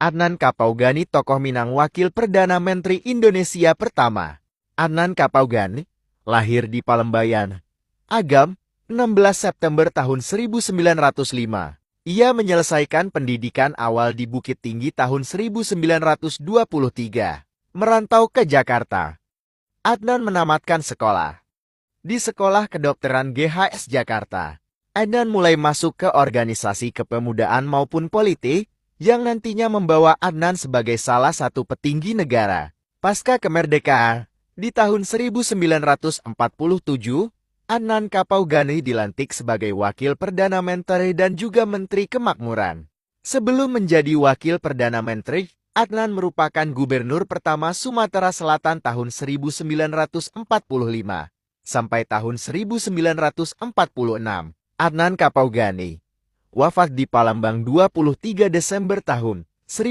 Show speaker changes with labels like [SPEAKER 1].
[SPEAKER 1] Adnan Kapaugani, tokoh Minang, wakil Perdana Menteri Indonesia pertama. Adnan Kapaugani lahir di Palembayan, Agam, 16 September tahun 1905. Ia menyelesaikan pendidikan awal di Bukit Tinggi tahun 1923. Merantau ke Jakarta. Adnan menamatkan sekolah di Sekolah Kedokteran GHS Jakarta. Adnan mulai masuk ke organisasi kepemudaan maupun politik, yang nantinya membawa Adnan sebagai salah satu petinggi negara. Pasca kemerdekaan, di tahun 1947, Adnan Kapaugani dilantik sebagai Wakil Perdana Menteri dan juga Menteri Kemakmuran. Sebelum menjadi Wakil Perdana Menteri, Adnan merupakan Gubernur pertama Sumatera Selatan tahun 1945 sampai tahun 1946. Adnan Kapaugani wafat di Palembang 23 Desember tahun